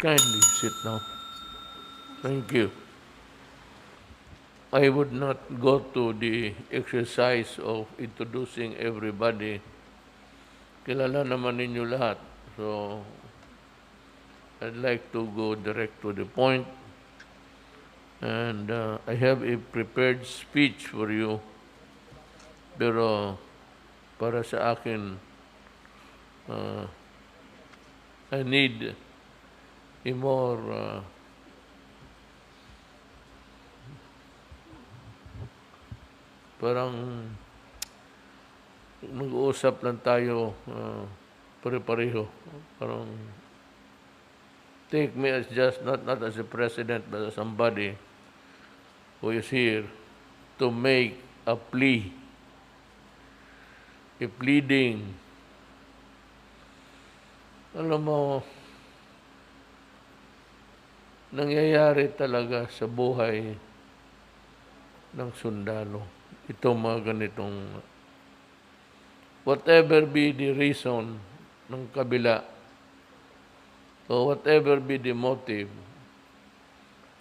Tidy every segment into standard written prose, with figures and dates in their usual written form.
Kindly sit down. Thank you. I would not go to the exercise of introducing everybody. Kilala naman ninyo lahat. So, I'd like to go direct to the point. And I have a prepared speech for you. Pero para sa akin, I need a more parang mag-uusap lang tayo pare-pareho. Parang take me as just, not as a president, but as somebody who is here to make a plea, a pleading. Alam mo, nangyayari talaga sa buhay ng sundalo. Ito mga ganitong, whatever be the reason ng kabila, or whatever be the motive,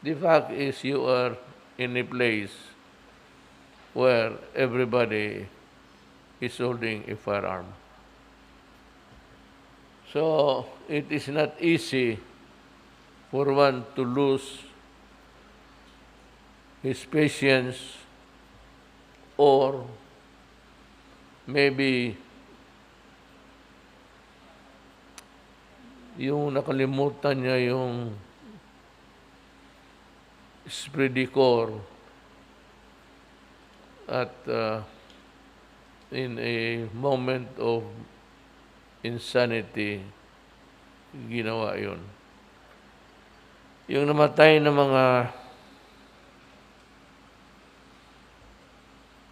the fact is you are in a place where everybody is holding a firearm. So, it is not easy for one to lose his patience or maybe yung nakalimutan niya yung esprit de corps at in a moment of insanity, ginawa yun. Yung namatay na mga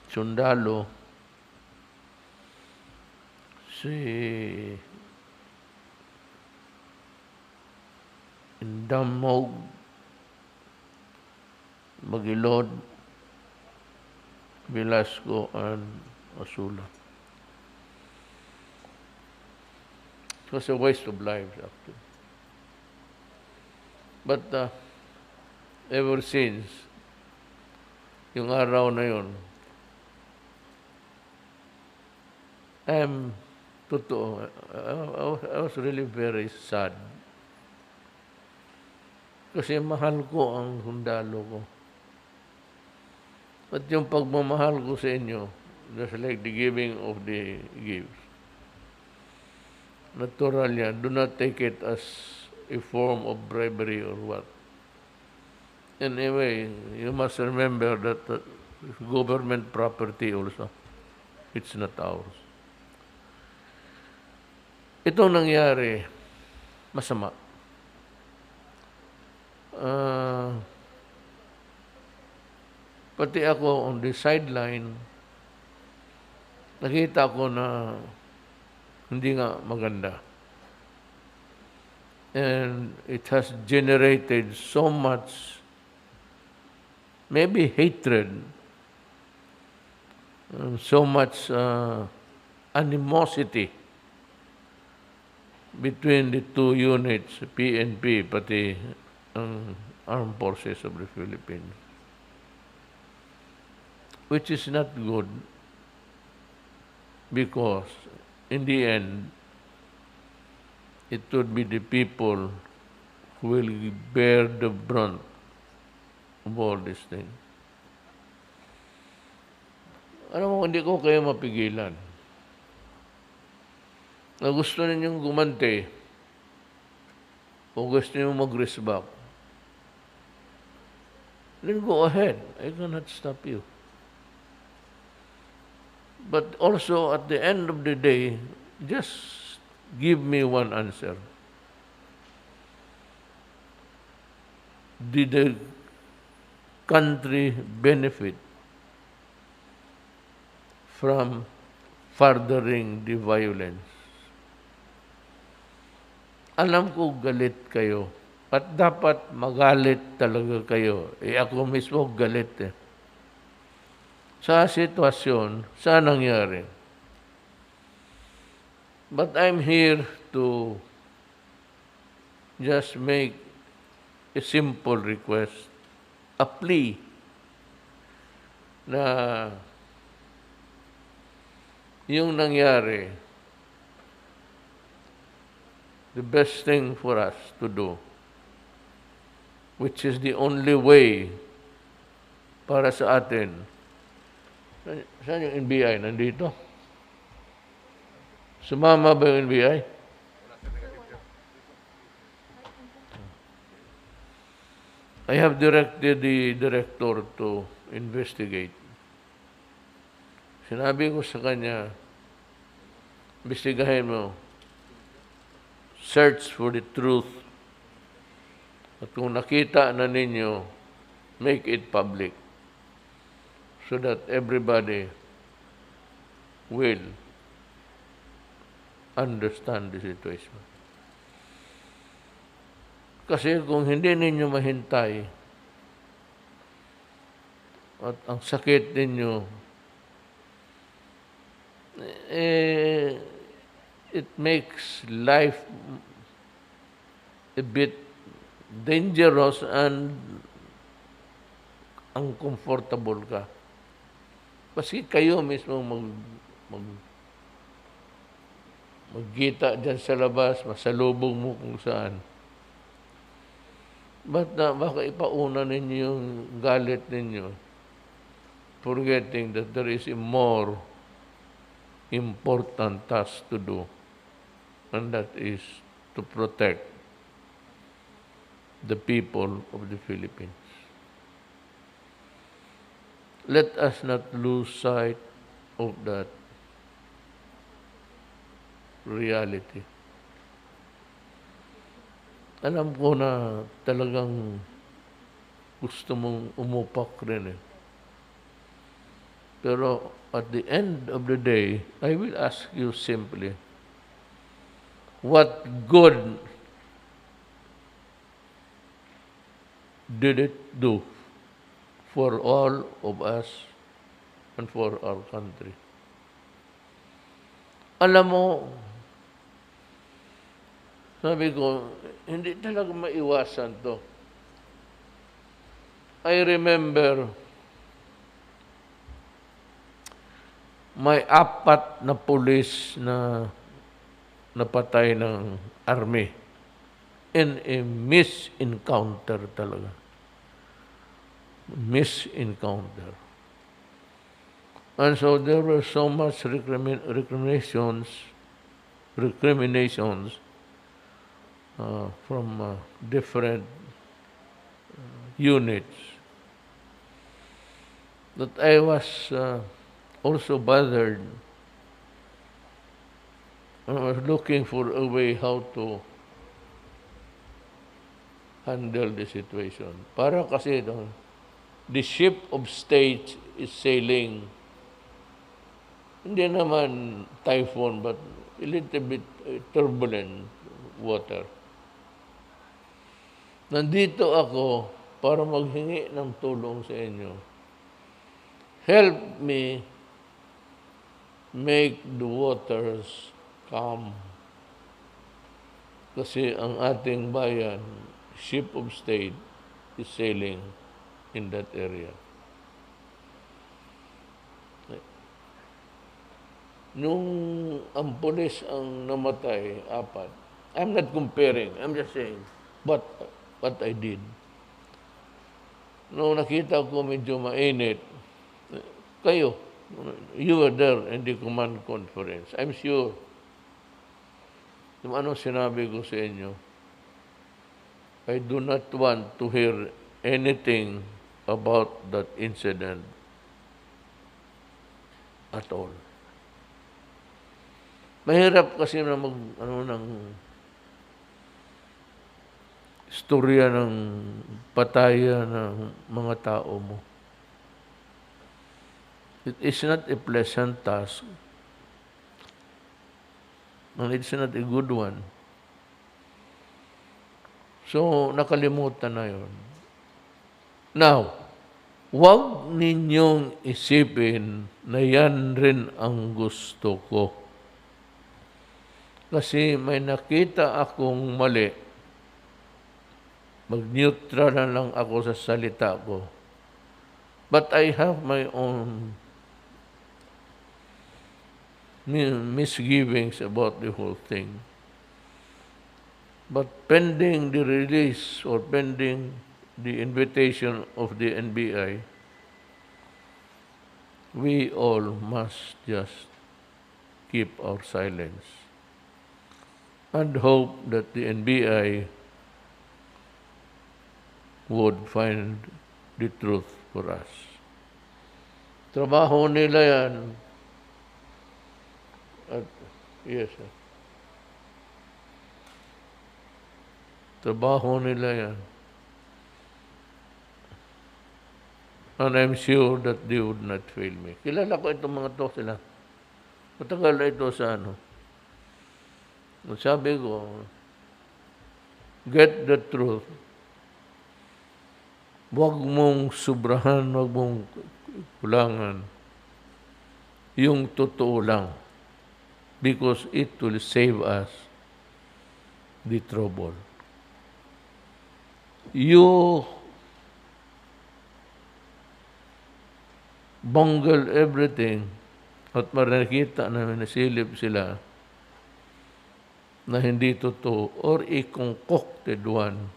sundalo, si Indamog, Magilod, Velasco, and Asula. It was a waste of lives, actually. But ever since, yung araw na yun, totoo, I was really very sad. Kasi mahal ko ang sundalo ko. At yung pagmamahal ko sa inyo, just like the giving of the gifts. Natural yan. Do not take it as a form of bribery or what. Anyway, you must remember that government property also. It's not ours. Itong nangyari, masama. Pati ako on the sideline, nakita ko na hindi nga maganda. And it has generated so much, maybe hatred, so much animosity between the two units, PNP, pati ang Armed Forces of the Philippines, which is not good because in the end, it would be the people who will bear the brunt of all these things. Alam mo, hindi ko kayo mapigilan. Na gusto ninyong gumante o gusto ninyong mag-resback, then go ahead. I cannot stop you. But also, at the end of the day, just give me one answer. Did the country benefit from furthering the violence? Alam ko galit kayo. At dapat magalit talaga kayo. Ako mismo galit eh. Sa sitwasyon, sa nangyari. But I'm here to just make a simple request, a plea na yung nangyari, the best thing for us to do, which is the only way para sa atin. Saan yung NBI? Nandito? Sumama ba yung NBI? I have directed the director to investigate. Sinabi ko sa kanya, investigahin mo, search for the truth. At kung nakita na ninyo, make it public so that everybody will understand the situation. Kasi kung hindi ninyo mahintay at ang sakit ninyo, it makes life a bit dangerous and uncomfortable ka. Kasi kayo mismo magkita dyan sa labas, masalubong mo kung saan. Baka ipauna ninyo yung galit ninyo, forgetting that there is a more important task to do, and that is to protect the people of the Philippines. Let us not lose sight of that reality. Alam ko na talagang gusto mong umupak rin eh. Pero at the end of the day, I will ask you simply, what good did it do for all of us and for our country? Alam mo, sabi ko, hindi talaga maiwasan to. I remember may apat na pulis na napatay ng army in a misencounter talaga. Misencounter. And so there were so much recriminations from different units that I was also bothered. I was looking for a way how to handle the situation. Para kasi the ship of state is sailing, hindi naman typhoon, but a little bit turbulent water. Nandito ako para maghingi ng tulong sa inyo. Help me make the waters calm. Kasi ang ating bayan, ship of state, is sailing in that area. Nung ang pulis ang namatay, apat, I'm not comparing, I'm just saying what I did. Nung nakita ko medyo mainit, kayo, you were there in the command conference. I'm sure. Yung anong sinabi ko sa inyo, I do not want to hear anything about that incident at all. Mahirap kasi na ng istorya ng patayan ng mga tao mo. It is not a pleasant task, and it's not a good one. So, nakalimutan na yun. Now, huwag ninyong isipin na yan rin ang gusto ko. Kasi may nakita akong mali Mag-neutral na lang ako sa salita ko. But I have my own misgivings about the whole thing. But pending the release or pending the invitation of the NBI, we all must just keep our silence and hope that the NBI would find the truth for us. Trabaho nila yan. At, yes, sir. Trabaho nila yan. And I'm sure that they would not fail me. Kilala ko itong mga to sila. Matagal na ito sa ano. Sabi ko, get the truth. Huwag mong sobrahan, huwag mong kulangan. Yung totoo lang. Because it will save us the trouble. You bungle everything at marakita na nasilip sila na hindi totoo or a concocted one,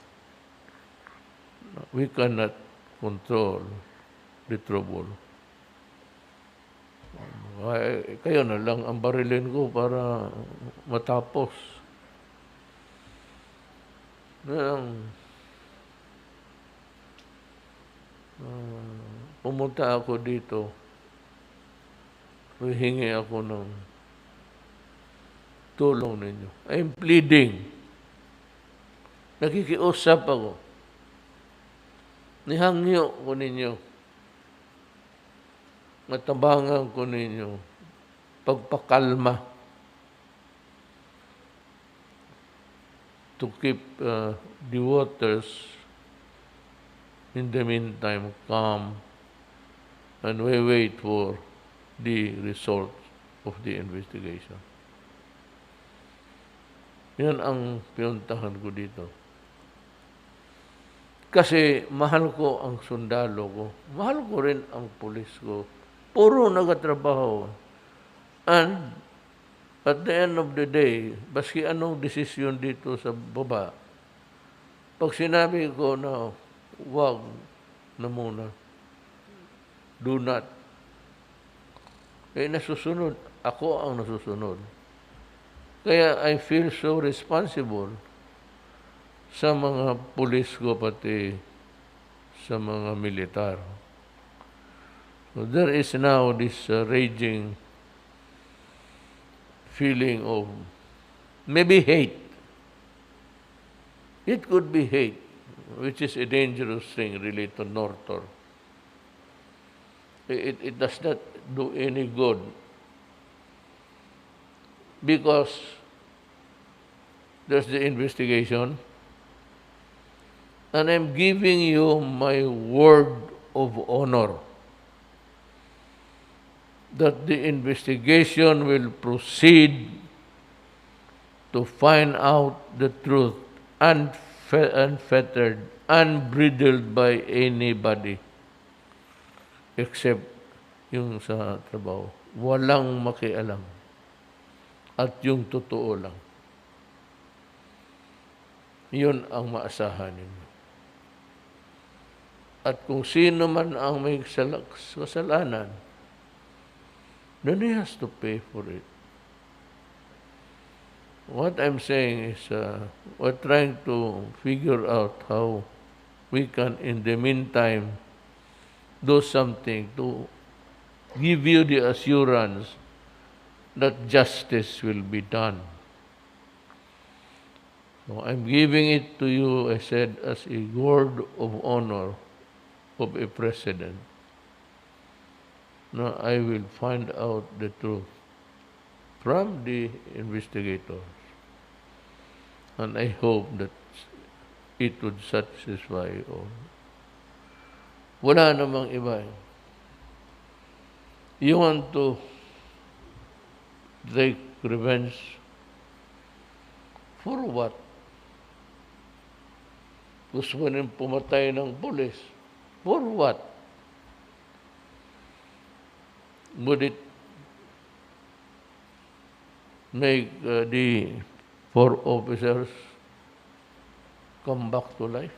we cannot control the trouble. Kayo na lang ang barilin ko para matapos. Pumunta ako dito, hihingi ako ng tulong ninyo. I'm pleading. Nakikiusap ako. Nihangyo ko ninyo. Matabangan ko ninyo. Pagpakalma. To keep the waters in the meantime calm, and we wait for the result of the investigation. Yan ang pinuntahan ko dito. Kasi mahal ko ang sundalo ko. Mahal ko rin ang pulis ko. Puro nagatrabaho. And at the end of the day, baski anong desisyon dito sa baba, pag sinabi ko na wag na muna, do not, nasusunod. Ako ang nasusunod. Kaya I feel so responsible sa mga pulis ko pati sa mga militar. So there is now this raging feeling of maybe hate. It could be hate, which is a dangerous thing really to nurture. It does not do any good because there's the investigation and I'm giving you my word of honor that the investigation will proceed to find out the truth unfettered, unbridled by anybody except yung sa trabaho. Walang makialam. At yung totoo lang. Yun ang maasahan ninyo. At kung sino man ang may kasalanan, then he has to pay for it. What I'm saying is, we're trying to figure out how we can, in the meantime, do something to give you the assurance that justice will be done. So I'm giving it to you, I said, as a word of honor of a president. Now I will find out the truth from the investigators. And I hope that it would satisfy all. Wala namang iba. You want to take revenge for what? Gusto mo rin pumatay ng pulis. For what? Would it make the 4 officers come back to life?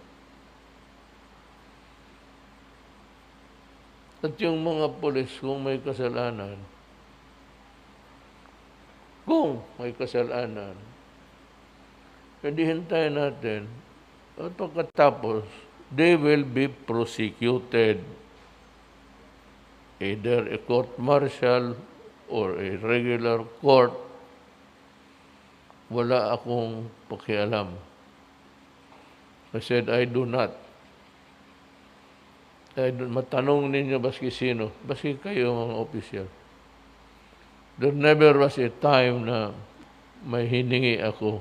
At yung mga pulis, kung may kasalanan, hindi hintayin natin. At pagkatapos, they will be prosecuted. Either a court-martial or a regular court. Wala akong pakialam. I said, I do not. Matanong ninyo baski sino, baski kayo mga opisyal. There never was a time na may hiningi ako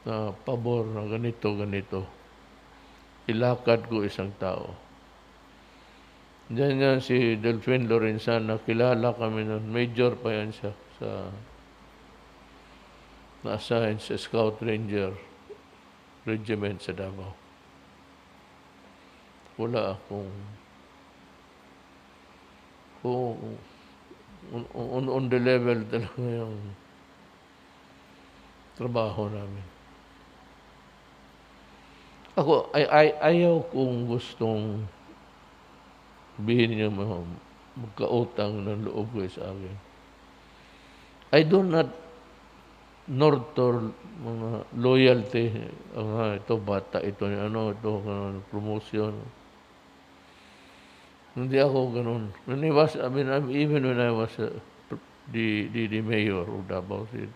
na pabor na ganito. Ilakad ko isang tao. Diyan yan si Delphine Lorenzana, kilala kami nun. Major pa yan siya sa na-assign sa Scout Ranger Regiment sa Davao. Wala akong on the level talaga yung trabaho namin. Ako, ayaw kong gustong sabihin niyo magkautang ng loob ko sa akin. I do not nurture mga loyalty. Ito bata, ito promotion. Hindi ako ganun. Even when I was the mayor of Davao City,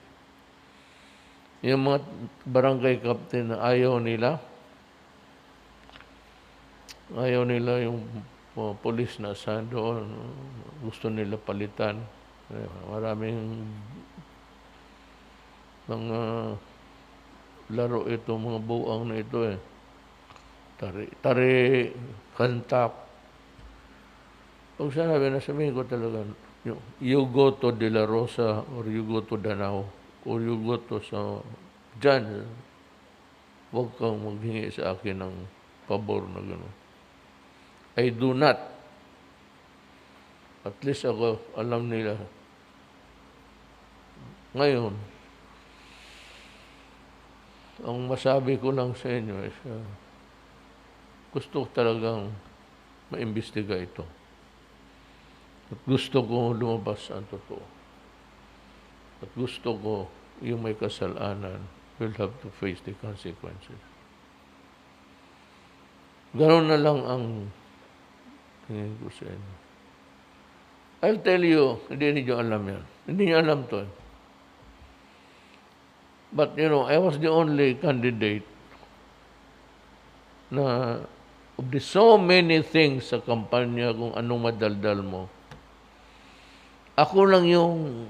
yung mga barangay captain na ayaw nila yung police na asan doon. Gusto nila palitan. Maraming mga laro ito, mga buang na ito eh. Tari, kantak. Pag sabihin ko talaga, you go to De La Rosa or you go to Danao or you go to dyan, huwag kang maghingi sa akin ng pabor na gano'n. I do not. At least ako, alam nila. Ngayon, ang masabi ko lang sa inyo is, gusto ko talagang maimbestiga ito. At gusto ko lumabas ang totoo. At gusto ko yung may kasalanan will have to face the consequences. Ganoon na lang ang tingin ko sa inyo. I'll tell you, hindi niyo alam yan. Hindi niyo alam to. But, I was the only candidate na of the so many things sa kampanya kung anong madaldal mo. Ako lang yung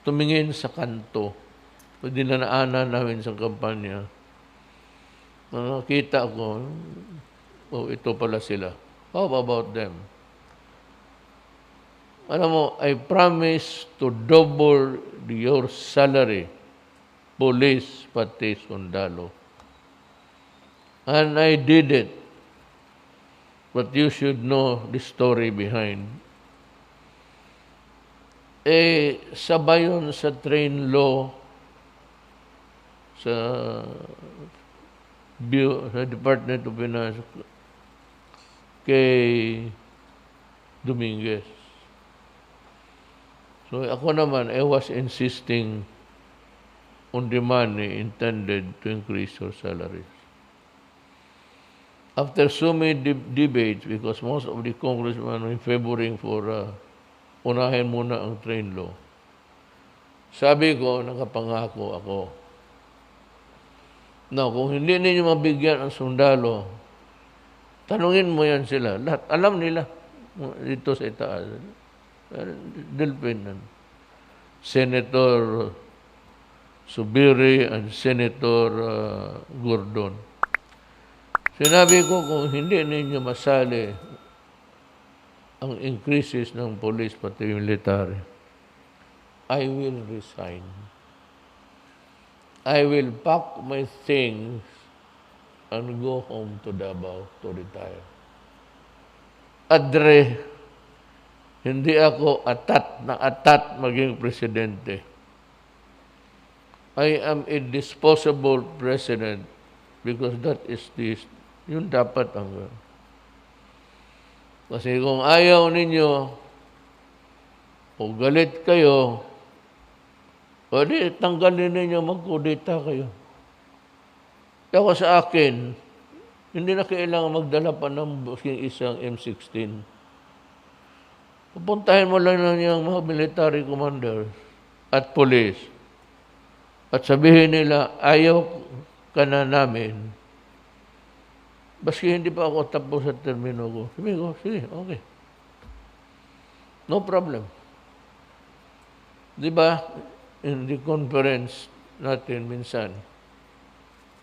tumingin sa kanto. Dinanaanan namin sa kampanya. Nakita ko, ito pala sila. How about them? Alam mo, I promise to double your salary, police, pati sundalo. And I did it. But you should know the story behind. Sabay yun sa train law sa Department of Finance kay Dominguez. So ako naman, I was insisting on the money intended to increase your salaries. After so many debates, because most of the congressmen were favoring for unahin muna ang train law, sabi ko, nakapangako ako, kung hindi ninyo mabigyan ang sundalo, tanungin mo yan sila. Lahat, alam nila dito sa itaas. Delphine, Senator Subiri and Senator Gordon. Sinabi ko, kung hindi ninyo masali ang increases ng police pati military, I will resign. I will pack my things and go home to Davao to retire. Adre, hindi ako atat maging presidente. I am a disposable president because that is this. Yun dapat ang... Kasi kung ayaw ninyo o galit kayo, o di tanggalin ninyo, magkudita kayo. Ako sa akin, hindi na kailangan magdala pa ng isang M16. Pupuntahin mo lang na yung mga military commanders at police at sabihin nila, ayaw ka na namin. Baski hindi pa ako tapos sa termino ko. Sabihin ko, sige, okay. No problem. Di ba, in the conference natin minsan,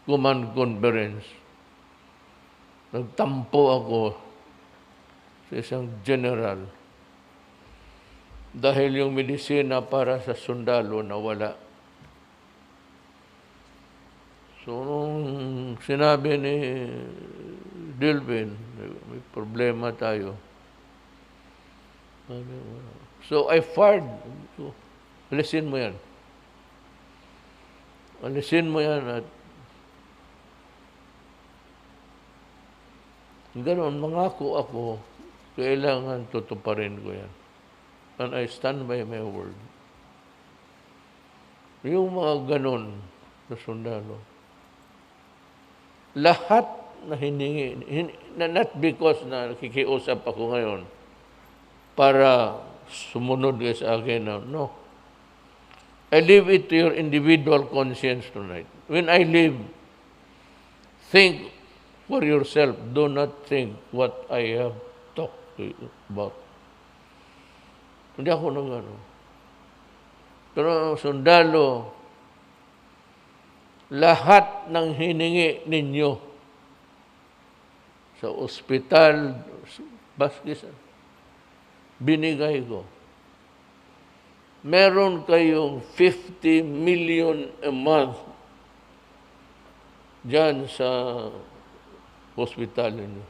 command conference, nagtampo ako sa isang general dahil yung medisina para sa sundalo nawala. So, nung sinabi ni Dilvin, may problema tayo. So, I fired. Alisin mo yan. Alisin mo yan at ganoon, mangako ako, kailangan tutuparin ko yan. And I stand by my word. Yung mga ganon na sundalo, lahat na hiningi, not because na nakikiusap ako ngayon para sumunod kayo sa akin. No. I leave it to your individual conscience tonight. When I leave, think for yourself. Do not think what I have talked to you about. Hindi ako nang ano. Pero sundalo, lahat ng hiningi ninyo sa ospital, baskisan, binigay ko. Meron kayong 50 million a month dyan sa hospital ninyo.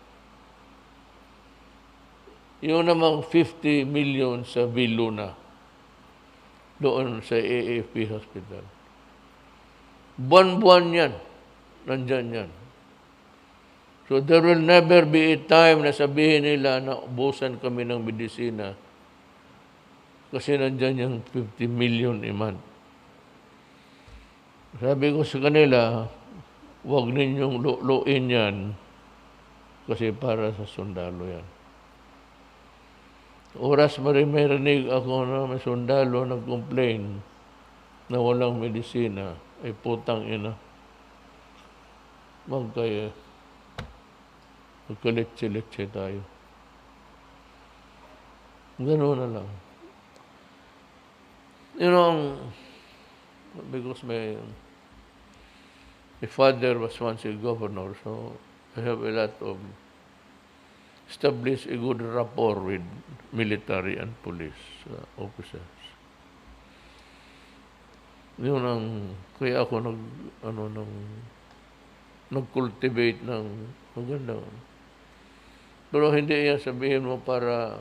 Yung namang 50 million sa Viluna, doon sa AAP Hospital. Buwan-buwan yan. Nandyan yan. So there will never be a time na sabihin nila na ubusan kami ng medisina kasi nandyan yung 50 million a month. Sabi ko sa kanila, huwag ninyong luin yan kasi para sa sundalo yan. Oras may rinig ako na may sundalo nag-complain na walang medisina, ay putang ina. Magkalit-silitsi tayo. Gano'n na lang. You know, because my father was once a governor, so I have a lot of establish a good rapport with military and police officers. Yun ang, kaya ako nag-cultivate ng maganda. Pero hindi yan sabihin mo para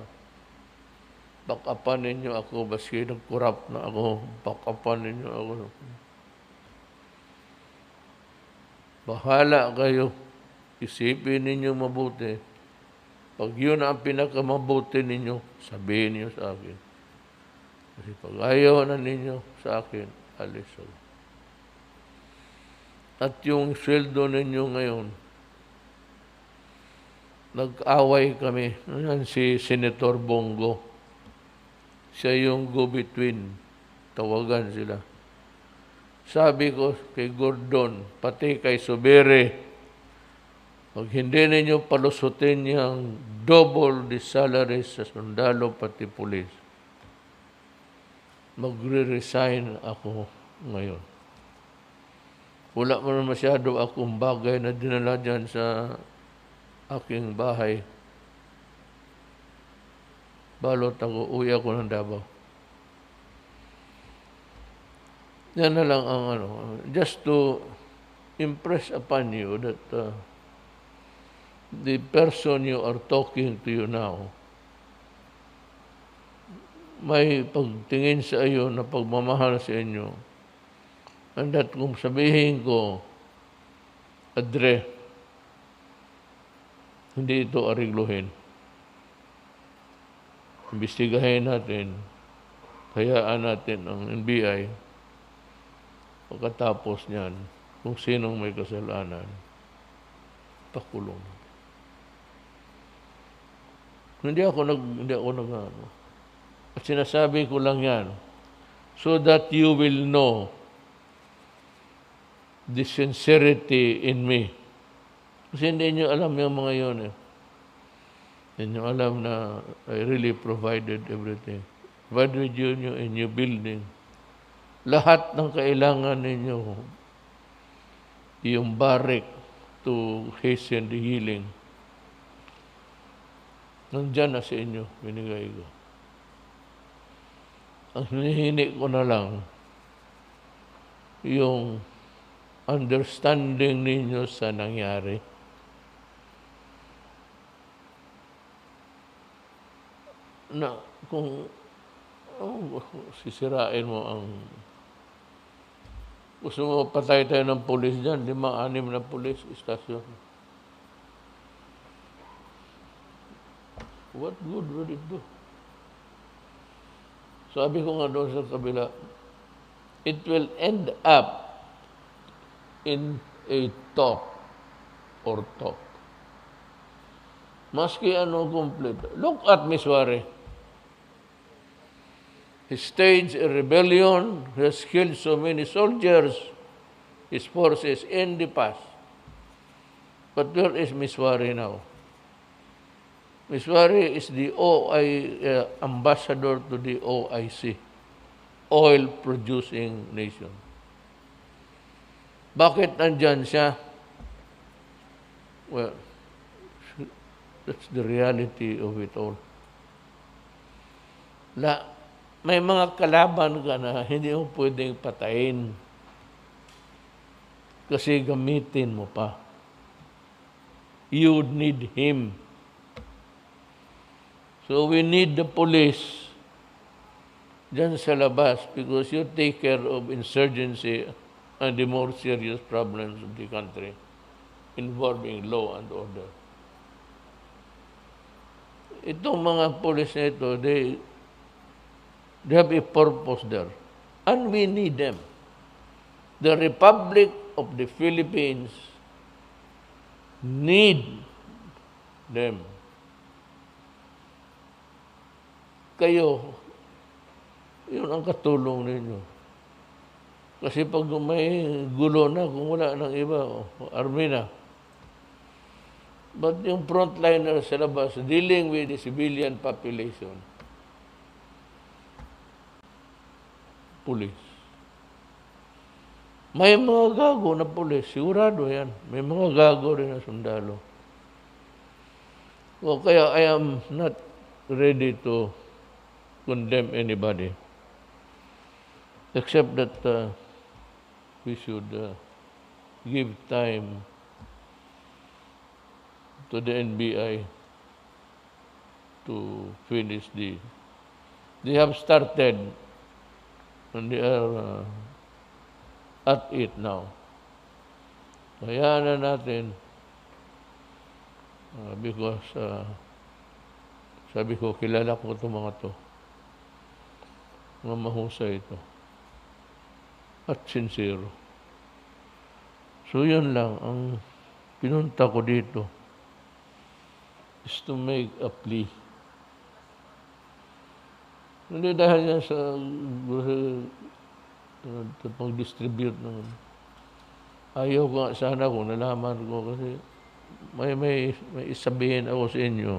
backupan ninyo ako, baski nag-corrupt na ako, backupan ninyo ako. Bahala kayo, isipin ninyo mabuti. Pag yun ang pinakamabuti ninyo, sabihin niyo sa akin. Kasi pag ayaw na ninyo sa akin, alis ako. At yung sweldo ninyo ngayon, nag-away kami. Yan si Senator Bongo. Siya yung go-between. Tawagan sila. Sabi ko kay Gordon, pati kay Subere, pag hindi ninyo palusutin yung double the salaries sa sundalo pati pulis, magre-resign ako ngayon. Wala man masyado akong bagay na dinala dyan sa aking bahay. Balot ako, uwi ako ng Davao. Yan na lang ang just to impress upon you that the person you are talking to you now may pagtingin sa iyo na pagmamahal sa inyo. And that kung sabihin ko, Adre, hindi ito arigluhin. Imbestigahin natin, hayaan natin ang NBI, pagkatapos niyan, kung sinong may kasalanan, pakulong. Hindi ako nag At sinasabi ko lang yan, so that you will know the sincerity in me. Kasi hindi nyo alam yung mga yun eh. Hindi nyo alam na I really provided everything. Provided you in your building. Lahat ng kailangan ninyo, yung barrack to hasten the healing, nandyan na sa inyo, binigay ko. Ang hinihinik ko na lang, yung understanding ninyo sa nangyari. Na kung sisirain mo ang gusto mo patay tayo ng pulis dyan, 5-6 na pulis, istasyon. What good would it do? Sabi ko nga doon sa kabila, it will end up in a talk or talk. Maski ano complete. Look at Miswari. He staged a rebellion, he has killed so many soldiers, his forces in the past. But where is Miswari now? Miswari is the ambassador to the OIC, oil-producing nation. Bakit nandyan siya? Well, that's the reality of it all. May mga kalaban ka na hindi mo pwedeng patayin kasi gamitin mo pa. You need him. So we need the police dyan sa labas because you take care of insurgency and the more serious problems of the country involving law and order. Itong mga police na ito, they have a purpose there. And we need them. The Republic of the Philippines need them. Kayo, yun ang katulong ninyo. Kasi pag may gulo na, kung wala ng iba, army na. But yung frontliner sa labas, dealing with the civilian population, police. May mga gago na police, sigurado yan. May mga gago rin na sundalo. So, kaya I am not ready to condemn anybody. Except that we should give time to the NBI to finish they have started and they are at it now. Hayaan na natin because sabi ko, kilala ko itong mga to. Mga mahusay ito. At sincero. So yun lang, ang pinunta ko dito is to make a plea. Hindi dahil yan sa pag-distribute ng ayaw ko nga sana kung nalaman ko kasi may isabihin ako sa inyo.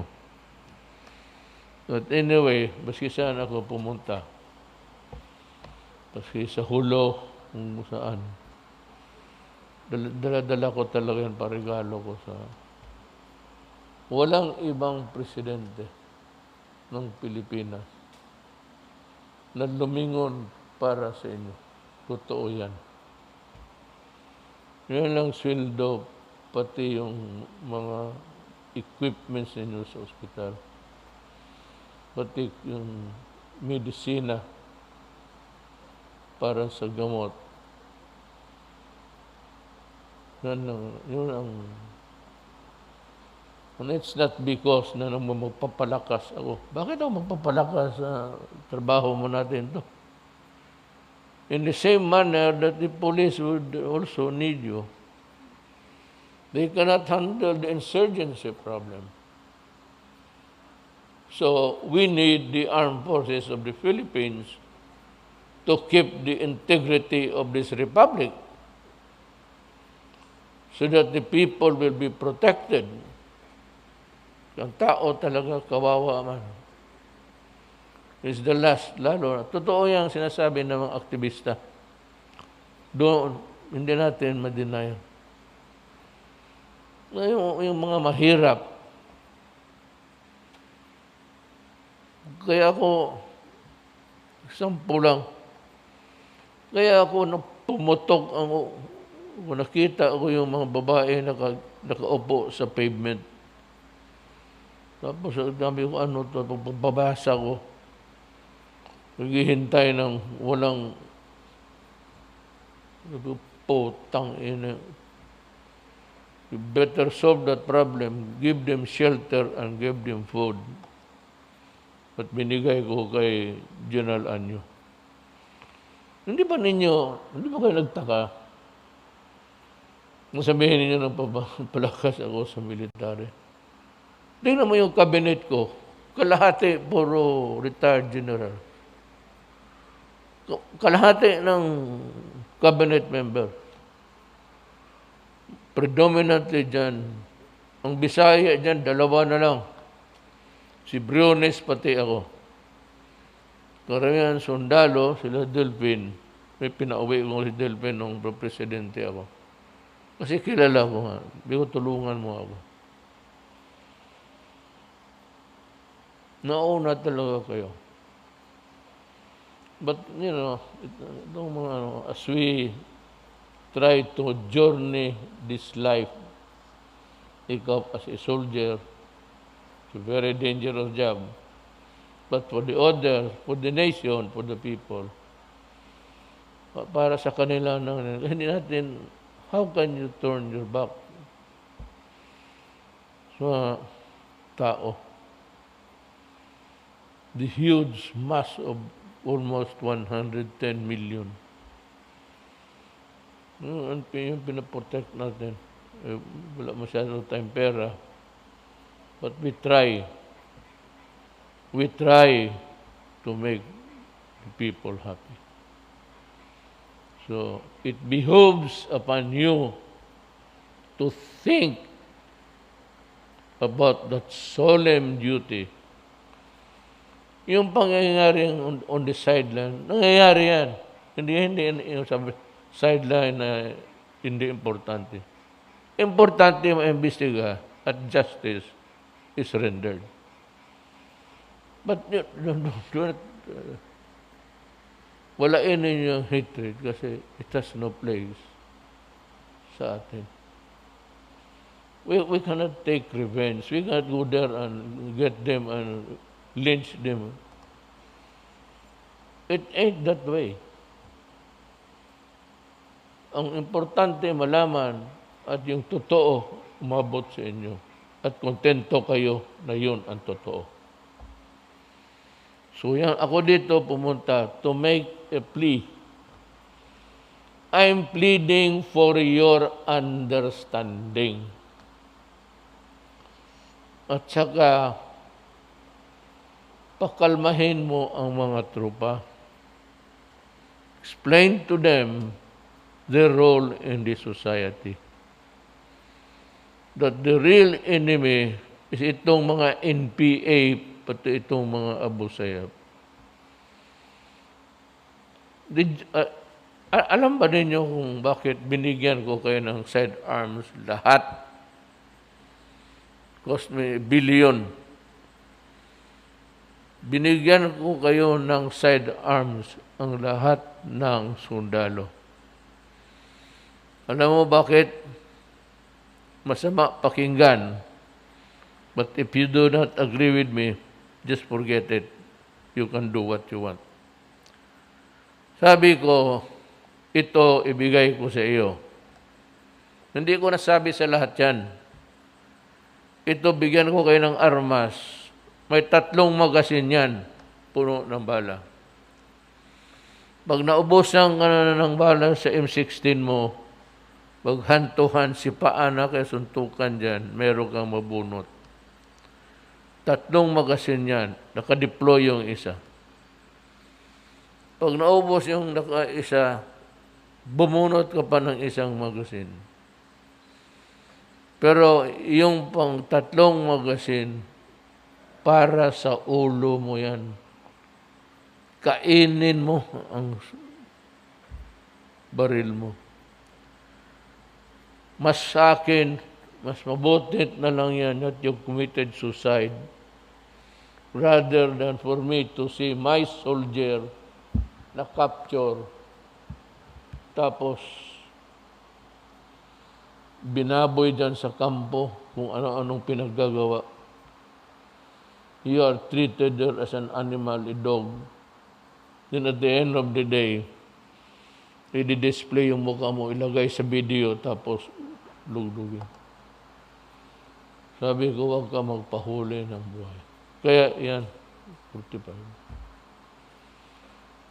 But anyway, baski sana ako pumunta. Baski sa hulo, kung saan. Dala-dala ko talaga yan, parigalo ko sa walang ibang presidente ng Pilipinas na lumingon para sa inyo. Totoo yan. Yun lang sweldo, pati yung mga equipments ninyo sa ospital. Pati yung medisina para sa gamot. Yun ang and it's not because na magpapalakas ako. Bakit ako magpapalakas sa trabaho mo natin to? In the same manner that the police would also need you. They cannot handle the insurgency problem. So we need the armed forces of the Philippines to keep the integrity of this republic so that the people will be protected. Ang tao talaga kawawa man. Is the last, lalo. Totoo yung sinasabi ng mga aktivista. Doon, hindi natin ma-deny. Yung mga mahirap. Kaya ako, sampu lang. Kaya ako pumutok kung nakita ko yung mga babae nakaupo sa pavement. Tapos sabi ko, ano to, babasa ko. Naghihintay ng walang putang ina. You better solve that problem. Give them shelter and give them food. At binigay ko kay General Anyo. Hindi ba kayo nagtaka? Masabihin ninyo ng palakas ako sa military. Tingnan mo yung cabinet ko, kalahati puro retired general. Kalahati ng cabinet member. Predominantly dyan. Ang Bisaya dyan, 2 na lang. Si Briones pati ako. Karamihan sundalo, sila Delphin. May pinauwi ko si Delphin nung presidente ako. Kasi kilala ko nga. Bigo tulungan mo ako. Nauna talaga kayo. But, itong mga as we try to journey this life, ikaw as a soldier, it's a very dangerous job. But for the others, for the nation, for the people, para sa kanila, hindi natin, how can you turn your back sa tao? The huge mass of almost 110 million. Yung pinaprotect natin. Wala masyadong time pera. But we try. We try to make the people happy. So, it behooves upon you to think about that solemn duty. Yung pangyayari on the sideline, nangyayari yan. Hindi yung sideline na hindi importante. Importante yung imbestiga at justice is rendered. But walain ninyo yung hatred kasi it has no place sa atin. We cannot take revenge. We cannot go there and get them and lynch them. It ain't that way. Ang importante malaman at yung totoo umabot sa inyo at kontento kayo na yun ang totoo. So yan, ako dito pumunta to make a plea. I'm pleading for your understanding. At saka pakalmahin mo ang mga tropa. Explain to them their role in the society. That the real enemy is itong mga NPA, pati itong mga Abu Sayyaf. Alam ba ninyo kung bakit binigyan ko kayo ng sidearms lahat? Cost me $1 billion. Binigyan ko kayo ng sidearms ang lahat ng sundalo. Alam mo bakit? Masama pakinggan. But if you do not agree with me, just forget it. You can do what you want. Sabi ko, ito ibigay ko sa iyo. Hindi ko nasabi sa lahat yan. Ito, bigyan ko kayo ng armas. May 3 magasin yan. Puno ng bala. Pag naubos ng bala sa M16 mo, maghantuhan si paana kaya suntukan dyan, meron kang mabunot. 3 magasin yan. Nakadeploy yung isa. Pag naubos yung isa, bumunot ka pa ng isang magasin. Pero yung pang 3 magasin, para sa ulo mo yan. Kainin mo ang baril mo. Mas sa akin, mas mabuti na lang yan that you committed suicide rather than for me to see my soldier na capture tapos binaboy dyan sa kampo kung ano-anong pinaggagawa. You are treated there as an animal, a dog. Then at the end of the day, i-display yung mukha mo, ilagay sa video, tapos lugdugin. Sabi ko, huwag ka magpahuli ng buhay. Kaya yan, 45.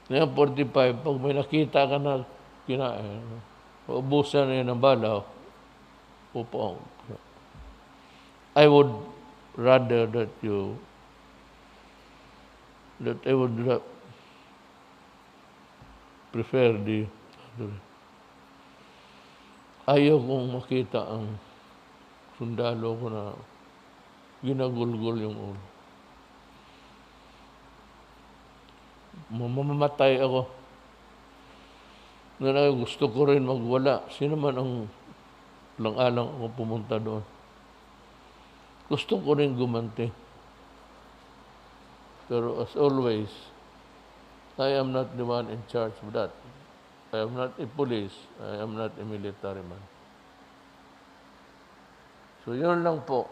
Ngayon, 45, pag may nakita ka na kinain, ubusan na yan ng bala, upong. I would rather that I would prefer the ayaw kong makita ang sundalo ko na ginagulgol yung ulo. Mamamatay ako. Gusto ko rin magwala. Sino man ang lang-alang ako pumunta doon. Gusto ko rin gumanti. Pero as always, I am not the one in charge of that. I am not a police. I am not a military man. So yun lang po.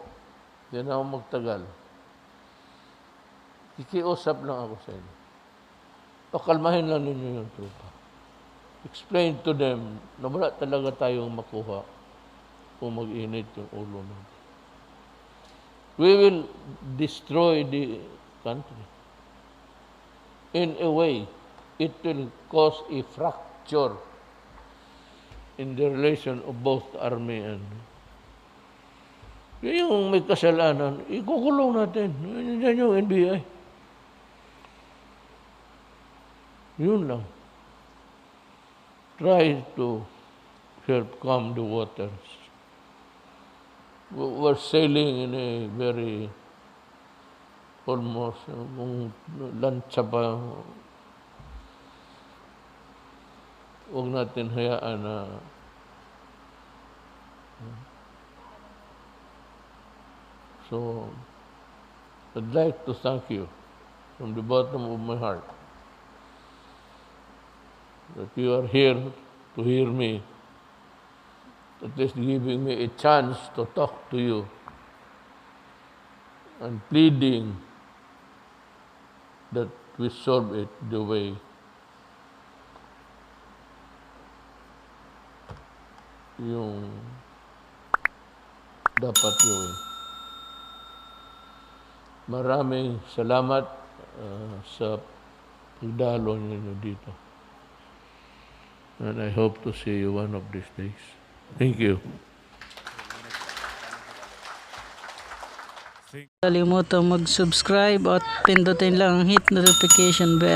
Hindi na ako magtagal. Kikiusap lang ako sa inyo. Pakalmahin lang ninyo yung trupa. Explain to them na wala talaga tayong makuha kung mag-init yung ulo natin. We will destroy the country. In a way, it will cause a fracture in the relation of both army and yung may kasalanan, ikukulong natin. Yan yung NBI. Yun lang. Try to help calm the waters. We're sailing in a very almost lansa pa. Huwag natin hayaan na so I'd like to thank you from the bottom of my heart that you are here to hear me, at least giving me a chance to talk to you and pleading that we solve it the way yung dapat gawin. Maraming salamat sa pagdalo ninyo dito. And I hope to see you one of these days. Thank you. Kalimutan mag-subscribe at pindutin lang ang hit notification bell.